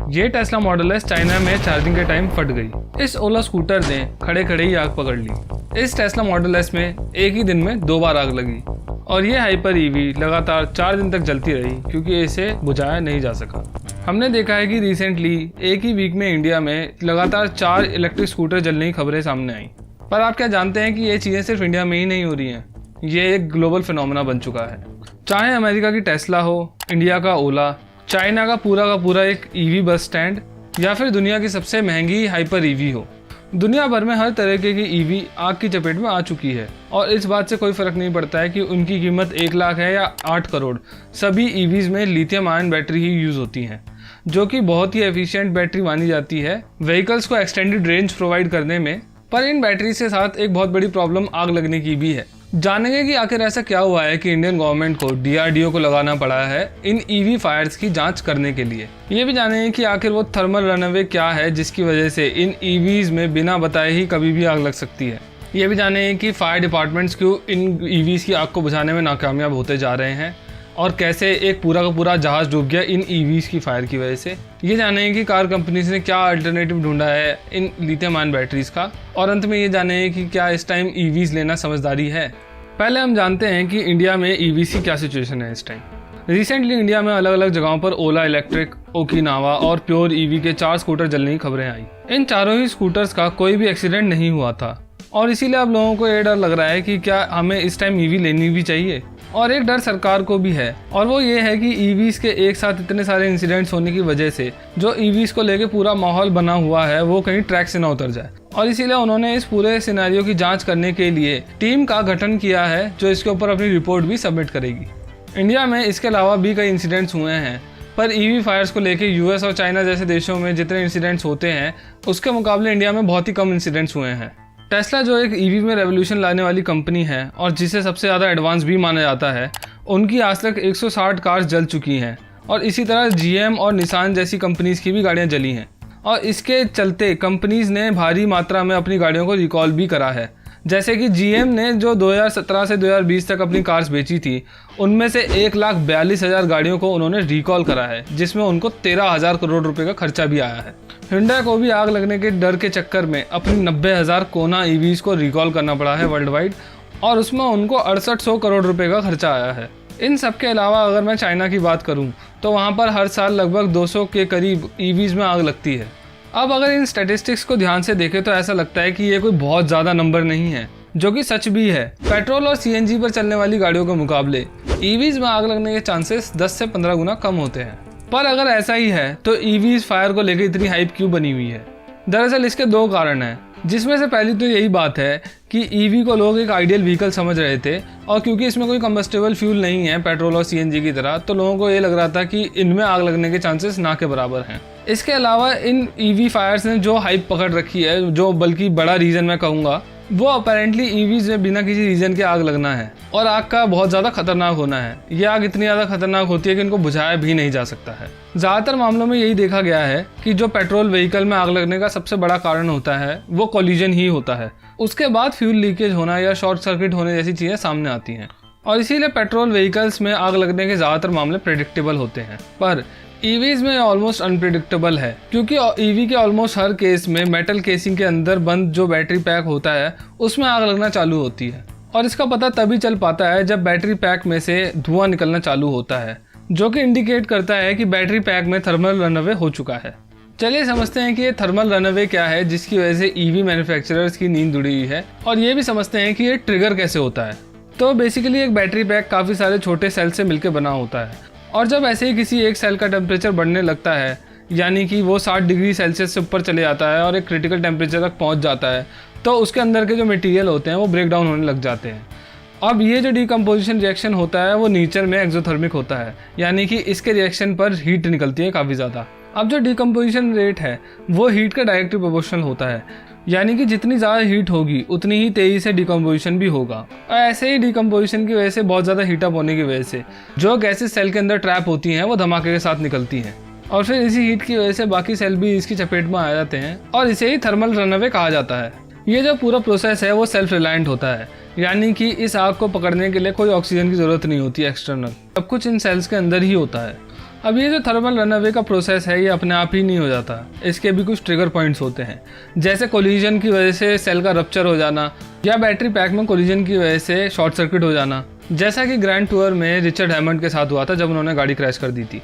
ये Tesla model S China में charging के टाइम फट गई। इस ओला स्कूटर ने खड़े खड़े ही आग पकड़ ली। इस टेस्ला मॉडल एस में एक ही दिन में 2 बार आग लगी और ये हाइपर ईवी लगातार 4 दिन तक जलती रही क्योंकि इसे बुझाया नहीं जा सका। हमने देखा है कि रिसेंटली एक ही वीक में इंडिया में लगातार 4 इलेक्ट्रिक स्कूटर जलने की खबरें सामने आई। पर आप क्या जानते हैं कि ये चीज़ें सिर्फ इंडिया में ही नहीं हो रही हैं, ये एक ग्लोबल फिनोमेना बन चुका है। चाहे अमेरिका की टेस्ला हो, इंडिया का ओला, चाइना का पूरा एक ईवी बस स्टैंड या फिर दुनिया की सबसे महंगी हाइपर ईवी हो, दुनिया भर में हर तरह की ईवी आग की चपेट में आ चुकी है। और इस बात से कोई फर्क नहीं पड़ता है कि उनकी कीमत 1 लाख है या 8 करोड़, सभी ईवीज में लिथियम आयन बैटरी ही यूज होती हैं, जो कि बहुत ही एफिशिएंट बैटरी मानी जाती है व्हीकल्स को एक्सटेंडेड रेंज प्रोवाइड करने में। पर इन बैटरी के साथ एक बहुत बड़ी प्रॉब्लम आग लगने की भी है। जानेंगे कि आखिर ऐसा क्या हुआ है कि इंडियन गवर्नमेंट को DRDO को लगाना पड़ा है इन ईवी फायर्स की जांच करने के लिए। ये भी जानेंगे कि आखिर वो थर्मल रनअवे क्या है जिसकी वजह से इन ईवीज में बिना बताए ही कभी भी आग लग सकती है। ये भी जानेंगे कि फायर डिपार्टमेंट्स क्यों इन ईवीज की आग को बुझाने में नाकामयाब होते जा रहे हैं और कैसे एक पूरा का पूरा जहाज डूब गया इन ईवीज की फायर की वजह से। ये जानेंगे कि कार कंपनीज ने क्या अल्टरनेटिव ढूंढा है इन लिथियम आयन बैटरीज का। और अंत में ये जानेंगे कि क्या इस टाइम ईवीज लेना समझदारी है। पहले हम जानते हैं कि इंडिया में ईवीज की क्या सिचुएशन है इस टाइम। रिसेंटली इंडिया में अलग अलग जगहों पर ओला इलेक्ट्रिक, ओकिनावा और प्योर ईवी के 4 स्कूटर जलने की खबरें आई। इन चारों ही स्कूटर्स का कोई भी एक्सीडेंट नहीं हुआ था और इसीलिए अब लोगों को ये डर लग रहा है कि क्या हमें इस टाइम ईवी लेनी भी चाहिए। और एक डर सरकार को भी है और वो ये है कि ईवीज के एक साथ इतने सारे इंसिडेंट्स होने की वजह से जो ईवीज को लेके पूरा माहौल बना हुआ है वो कहीं ट्रैक से ना उतर जाए। और इसीलिए उन्होंने इस पूरे सिनेरियो की जांच करने के लिए टीम का गठन किया है जो इसके ऊपर अपनी रिपोर्ट भी सबमिट करेगी। इंडिया में इसके अलावा भी कई इंसिडेंट्स हुए हैं, पर ईवी फायर्स को लेके यूएस और चाइना जैसे देशों में जितने इंसिडेंट्स होते हैं उसके मुकाबले इंडिया में बहुत ही कम इंसिडेंट्स हुए हैं। टेस्ला जो एक ईवी में रेवोल्यूशन लाने वाली कंपनी है और जिसे सबसे ज़्यादा एडवांस भी माना जाता है, उनकी आज तक 160 कार्स जल चुकी हैं और इसी तरह GM और निसान जैसी कंपनीज की भी गाड़ियां जली हैं। और इसके चलते कंपनीज ने भारी मात्रा में अपनी गाड़ियों को रिकॉल भी करा है। जैसे कि GM ने जो 2017 से 2020 तक अपनी कार्स बेची थी उनमें से 1,42,000 गाड़ियों को उन्होंने रिकॉल करा है, जिसमें उनको 13,000 करोड़ रुपए का खर्चा भी आया है। Hyundai को भी आग लगने के डर के चक्कर में अपनी 90,000 कोना ईवीज को रिकॉल करना पड़ा है वर्ल्ड वाइड और उसमें उनको 6800 करोड़ रुपए का खर्चा आया है। इन सब के अलावा अगर मैं चाइना की बात करूं तो वहां पर हर साल लगभग 200 के करीब ईवीज में आग लगती है। अब अगर इन स्टैटिस्टिक्स को ध्यान से देखें तो ऐसा लगता है कि ये कोई बहुत ज़्यादा नंबर नहीं है, जो कि सच भी है। पेट्रोल और CNG पर चलने वाली गाड़ियों के मुकाबले ईवीज में आग लगने के चांसेस 10 से 15 गुना कम होते हैं। पर अगर ऐसा ही है तो ईवीज फायर को लेकर इतनी हाइप क्यों बनी हुई है? दरअसल इसके 2 कारण हैं, जिसमें से पहली तो यही बात है कि ईवी को लोग एक आइडियल व्हीकल समझ रहे थे और क्योंकि इसमें कोई कंबस्टेबल फ्यूल नहीं है पेट्रोल और CNG की तरह, तो लोगों को ये लग रहा था कि इनमें आग लगने के चांसेस ना के बराबर हैं। इसके अलावा इन ईवी फायर्स ने जो हाइप पकड़ रखी है, जो बल्कि बड़ा रीज़न मैं कहूँगा, वो अपेरेंटली ईवीज में बिना किसी रीज़न के आग लगना है और आग का बहुत ज़्यादा खतरनाक होना है। ये आग इतनी ज़्यादा खतरनाक होती है कि इनको बुझाया भी नहीं जा सकता है। ज़्यादातर मामलों में यही देखा गया है कि जो पेट्रोल व्हीकल में आग लगने का सबसे बड़ा कारण होता है वो कोलिजन ही होता है। उसके बाद फ्यूल लीकेज होना या शॉर्ट सर्किट होने जैसी चीज़ें सामने आती हैं और इसीलिए पेट्रोल व्हीकल्स में आग लगने के ज़्यादातर मामले प्रेडिक्टेबल होते हैं। पर ईवीज में ऑलमोस्ट अनप्रिडिक्टेबल है क्योंकि ईवी के ऑलमोस्ट हर केस में मेटल केसिंग के अंदर बंद जो बैटरी पैक होता है उसमें आग लगना चालू होती है और इसका पता तभी चल पाता है जब बैटरी पैक में से धुआं निकलना चालू होता है, जो कि इंडिकेट करता है कि बैटरी पैक में थर्मल रनअवे हो चुका है। चलिए समझते हैं कि ये थर्मल रनअवे क्या है जिसकी वजह से ईवी मैन्युफैक्चरर्स की नींद उड़ी हुई है और ये भी समझते हैं कि ये ट्रिगर कैसे होता है। तो बेसिकली एक बैटरी पैक काफ़ी सारे छोटे सेल से मिलकर बना होता है और जब ऐसे ही किसी एक सेल का टेम्परेचर बढ़ने लगता है, यानी कि वो 60 डिग्री सेल्सियस से ऊपर चले जाता है और एक क्रिटिकल टेम्परेचर तक पहुंच जाता है, तो उसके अंदर के जो मटेरियल होते हैं वो ब्रेक डाउन होने लग जाते हैं। अब ये जो डिकम्पोजिशन रिएक्शन होता है वो नेचर में एक्सोथर्मिक होता है, यानी कि इसके रिएक्शन पर हीट निकलती है काफ़ी ज़्यादा। अब जो डिकम्पोजिशन रेट है वो हीट का डायरेक्टली प्रोपोर्शनल होता है, यानी कि जितनी ज़्यादा हीट होगी उतनी ही तेज़ी से डिकम्पोजिशन भी होगा। और ऐसे ही डिकम्पोजिशन की वजह से बहुत ज़्यादा हीटअप होने की वजह से जो गैसेस सेल के अंदर ट्रैप होती हैं वो धमाके के साथ निकलती हैं और फिर इसी हीट की वजह से बाकी सेल भी इसकी चपेट में आ जाते हैं और इसे ही थर्मल रनअवे कहा जाता है। ये जो पूरा प्रोसेस है वो सेल्फ रिलायंट होता है, यानी कि इस आग को पकड़ने के लिए कोई ऑक्सीजन की ज़रूरत नहीं होती एक्सटर्नल, सब कुछ इन सेल्स के अंदर ही होता है। अब ये जो थर्मल रनअवे का प्रोसेस है ये अपने आप ही नहीं हो जाता, इसके भी कुछ ट्रिगर पॉइंट्स होते हैं, जैसे कोलिजन की वजह से सेल का रप्चर हो जाना या बैटरी पैक में कोलिजन की वजह से शॉर्ट सर्किट हो जाना, जैसा कि ग्रैंड टूर में रिचर्ड हैमंड के साथ हुआ था जब उन्होंने गाड़ी क्रैश कर दी थी।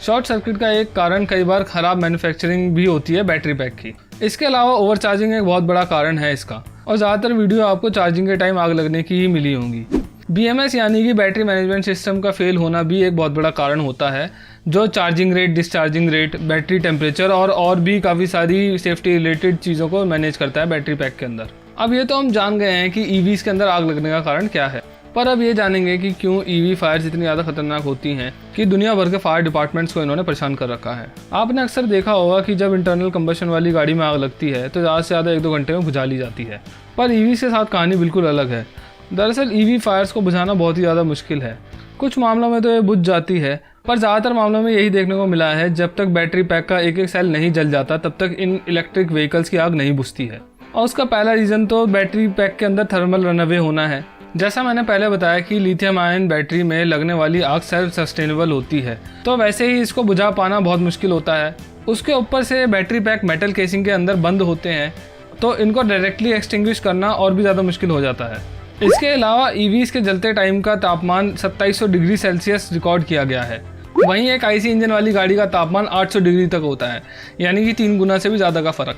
शॉर्ट सर्किट का एक कारण कई बार खराब मैन्युफैक्चरिंग भी होती है बैटरी पैक की। इसके अलावा ओवरचार्जिंग एक बहुत बड़ा कारण है इसका, और ज़्यादातर वीडियो आपको चार्जिंग के टाइम आग लगने की ही मिली होंगी। BMS यानी कि बैटरी मैनेजमेंट सिस्टम का फेल होना भी एक बहुत बड़ा कारण होता है, जो charging rate, discharging rate, battery temperature और भी काफ़ी सारी सेफ्टी रिलेटेड चीज़ों को मैनेज करता है बैटरी पैक के अंदर। अब ये तो हम जान गए हैं कि EVs के अंदर आग लगने का कारण क्या है, पर अब ये जानेंगे कि क्यों EV फायर्स इतनी ज़्यादा खतरनाक होती हैं कि दुनिया भर के फायर डिपार्टमेंट्स को इन्होंने परेशान कर रखा है। आपने अक्सर देखा होगा कि जब इंटरनल कंबशन वाली गाड़ी में आग लगती है तो ज़्यादा से ज़्यादा 1-2 घंटे में बुझा ली जाती है, पर EVs के साथ कहानी बिल्कुल अलग है। दरअसल EV फायर्स को बुझाना बहुत ही ज़्यादा मुश्किल है। कुछ मामलों में तो ये बुझ जाती है, पर ज़्यादातर मामलों में यही देखने को मिला है जब तक बैटरी पैक का एक सेल नहीं जल जाता तब तक इन इलेक्ट्रिक व्हीकल्स की आग नहीं बुझती है। और उसका पहला रीज़न तो बैटरी पैक के अंदर थर्मल रनअवे होना है। जैसा मैंने पहले बताया कि लिथियम आयन बैटरी में लगने वाली आग सेल्फ सस्टेनेबल होती है, तो वैसे ही इसको बुझा पाना बहुत मुश्किल होता है। उसके ऊपर से बैटरी पैक मेटल केसिंग के अंदर बंद होते हैं, तो इनको डायरेक्टली एक्सटिंग्विश करना और भी ज़्यादा मुश्किल हो जाता है। इसके अलावा EVs के जलते टाइम का तापमान 2700 डिग्री सेल्सियस रिकॉर्ड किया गया है। वहीं एक IC इंजन वाली गाड़ी का तापमान 800 डिग्री तक होता है, यानी कि 3 गुना से भी ज़्यादा का फ़र्क।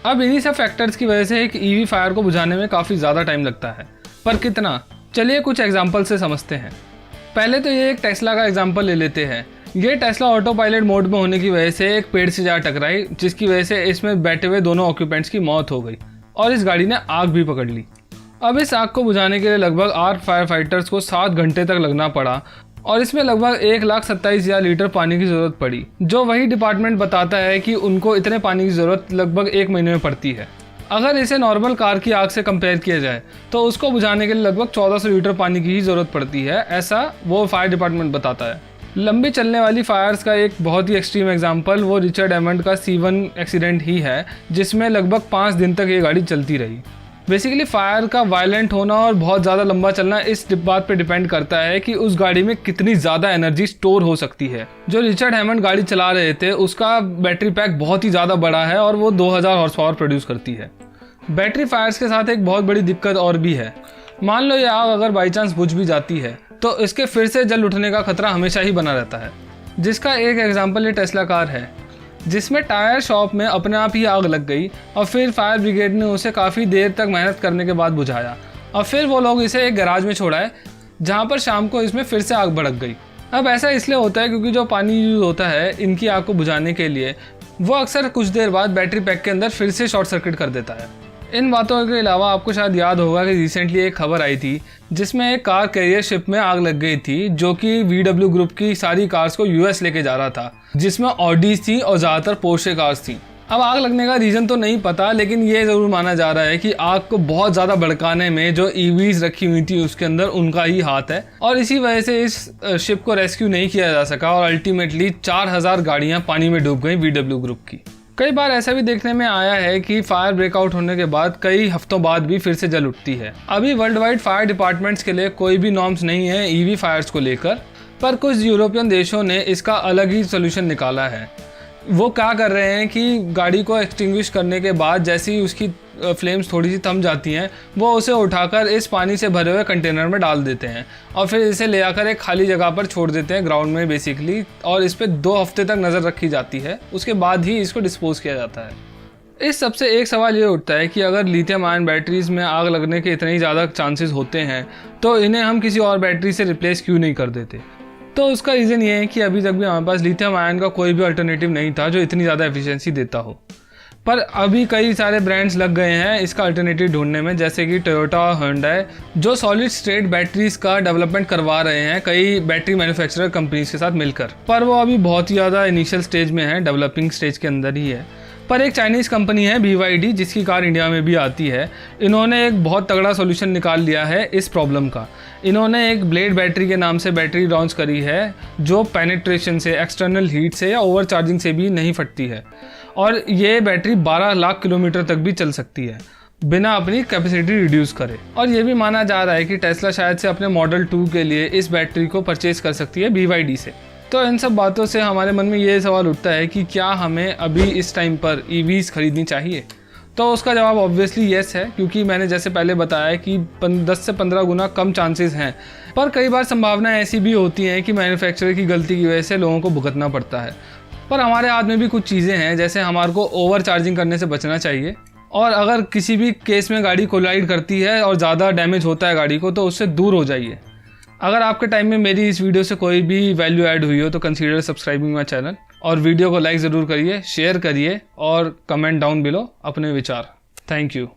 अब इन्हीं सब फैक्टर्स की वजह से एक EV फायर को बुझाने में काफ़ी ज़्यादा टाइम लगता है, पर कितना, चलिए कुछ एग्जाम्पल से समझते हैं। पहले तो ये एक टेस्ला का एग्जाम्पल ले लेते हैं। ये टेस्ला ऑटो पायलट मोड में होने की वजह से एक पेड़ से जा टकराई, जिसकी वजह से इसमें बैठे हुए दोनों ऑक्यूपेंट्स की मौत हो गई और इस गाड़ी ने आग भी पकड़ ली। अब इस आग को बुझाने के लिए लगभग 8 फायर फाइटर्स को 7 घंटे तक लगना पड़ा और इसमें लगभग 1,27,000 लीटर पानी की ज़रूरत पड़ी, जो वही डिपार्टमेंट बताता है कि उनको इतने पानी की ज़रूरत लगभग 1 महीने में पड़ती है। अगर इसे नॉर्मल कार की आग से कंपेयर किया जाए तो उसको बुझाने के लिए लगभग 1400 लीटर पानी की ही ज़रूरत पड़ती है, ऐसा वो फायर डिपार्टमेंट बताता है। लंबी चलने वाली फायर्स का एक बहुत ही एक्सट्रीम एग्जांपल वो रिचर्ड हैमंड का C1 एक्सीडेंट ही है, जिसमें लगभग 5 दिन तक ये गाड़ी चलती रही। बेसिकली फायर का वायलेंट होना और बहुत ज़्यादा लंबा चलना इस बात पे डिपेंड करता है कि उस गाड़ी में कितनी ज़्यादा एनर्जी स्टोर हो सकती है। जो रिचर्ड हैमंड गाड़ी चला रहे थे उसका बैटरी पैक बहुत ही ज़्यादा बड़ा है और वो 2000 हॉर्स पावर प्रोड्यूस करती है। बैटरी फायर्स के साथ एक बहुत बड़ी दिक्कत और भी है। मान लो ये आग अगर बाई चांस बुझ भी जाती है तो इसके फिर से जल उठने का खतरा हमेशा ही बना रहता है, जिसका एक एग्जाम्पल ये टेस्ला कार है, जिसमें टायर शॉप में अपने आप ही आग लग गई और फिर फायर ब्रिगेड ने उसे काफ़ी देर तक मेहनत करने के बाद बुझाया और फिर वो लोग इसे एक गैराज में छोड़ाए, जहाँ पर शाम को इसमें फिर से आग भड़क गई। अब ऐसा इसलिए होता है क्योंकि जो पानी यूज़ होता है इनकी आग को बुझाने के लिए वो अक्सर कुछ देर बाद बैटरी पैक के अंदर फिर से शॉर्ट सर्किट कर देता है। इन बातों के अलावा आपको शायद याद होगा कि रिसेंटली एक खबर आई थी जिसमें एक कार कैरियर शिप में आग लग गई थी, जो कि VW ग्रुप की सारी कार्स को US लेके जा रहा था, जिसमें ऑडीज थी और ज़्यादातर पोर्शे कार्स थी। अब आग लगने का रीज़न तो नहीं पता, लेकिन ये ज़रूर माना जा रहा है कि आग को बहुत ज़्यादा भड़काने में जो EVs रखी हुई थी उसके अंदर उनका ही हाथ है और इसी वजह से इस शिप को रेस्क्यू नहीं किया जा सका और अल्टीमेटली 4000 गाड़ियाँ पानी में डूब गई VW ग्रुप की। कई बार ऐसा भी देखने में आया है कि फायर ब्रेकआउट होने के बाद कई हफ्तों बाद भी फिर से जल उठती है। अभी वर्ल्ड वाइड फायर डिपार्टमेंट्स के लिए कोई भी नॉर्म्स नहीं है EV फायर्स को लेकर, पर कुछ यूरोपियन देशों ने इसका अलग ही सोल्यूशन निकाला है। वो क्या कर रहे हैं कि गाड़ी को एक्सटिंग्विश करने के बाद जैसे ही उसकी फ्लेम्स थोड़ी सी थम जाती हैं, वो उसे उठाकर इस पानी से भरे हुए कंटेनर में डाल देते हैं और फिर इसे ले आकर एक खाली जगह पर छोड़ देते हैं ग्राउंड में बेसिकली, और इस पर 2 हफ्ते तक नज़र रखी जाती है। उसके बाद ही इसको डिस्पोज किया जाता है। इस सबसे एक सवाल ये उठता है कि अगर लिथियम आयन बैटरीज में आग लगने के इतने ही ज़्यादा चांसेस होते हैं तो इन्हें हम किसी और बैटरी से रिप्लेस क्यों नहीं कर देते। तो उसका रीज़न ये है कि अभी तक भी हमारे पास लिथियम आयन का कोई भी अल्टरनेटिव नहीं था जो इतनी ज़्यादा एफिशिएंसी देता हो, पर अभी कई सारे ब्रांड्स लग गए हैं इसका अल्टरनेटिव ढूंढने में, जैसे कि टोयोटा और हुंडई, जो सॉलिड स्टेट बैटरीज का डेवलपमेंट करवा रहे हैं कई बैटरी मैन्युफैक्चरर कंपनीज के साथ मिलकर, पर वो अभी बहुत ही ज़्यादा इनिशियल स्टेज में है, डेवलपिंग स्टेज के अंदर ही है। पर एक चाइनीज़ कंपनी है BYD, जिसकी कार इंडिया में भी आती है, इन्होंने एक बहुत तगड़ा सोल्यूशन निकाल लिया है इस प्रॉब्लम का। इन्होंने एक ब्लेड बैटरी के नाम से बैटरी लॉन्च करी है जो पेनिट्रेशन से, एक्सटर्नल हीट से या ओवर चार्जिंग से भी नहीं फटती है, और ये बैटरी 12 लाख किलोमीटर तक भी चल सकती है बिना अपनी कैपेसिटी रिड्यूस करे। और ये भी माना जा रहा है कि टेस्ला शायद से अपने मॉडल 2 के लिए इस बैटरी को परचेज कर सकती है BYD से। तो इन सब बातों से हमारे मन में ये सवाल उठता है कि क्या हमें अभी इस टाइम पर ईवीज खरीदनी चाहिए। तो उसका जवाब ऑब्वियसली येस है, क्योंकि मैंने जैसे पहले बताया कि 10 से 15 गुना कम चांसेस हैं। पर कई बार संभावनाएं ऐसी भी होती हैं कि मैन्युफैक्चरर की गलती की वजह से लोगों को भुगतना पड़ता है। पर हमारे हाथ में भी कुछ चीज़ें हैं, जैसे हमारे को ओवर चार्जिंग करने से बचना चाहिए, और अगर किसी भी केस में गाड़ी कोलाइड करती है और ज़्यादा डैमेज होता है गाड़ी को, तो उससे दूर हो जाइए। अगर आपके टाइम में मेरी इस वीडियो से कोई भी वैल्यू ऐड हुई हो तो कंसीडर सब्सक्राइबिंग माई चैनल, और वीडियो को लाइक ज़रूर करिए, शेयर करिए और कमेंट डाउन बिलो अपने विचार। Thank you.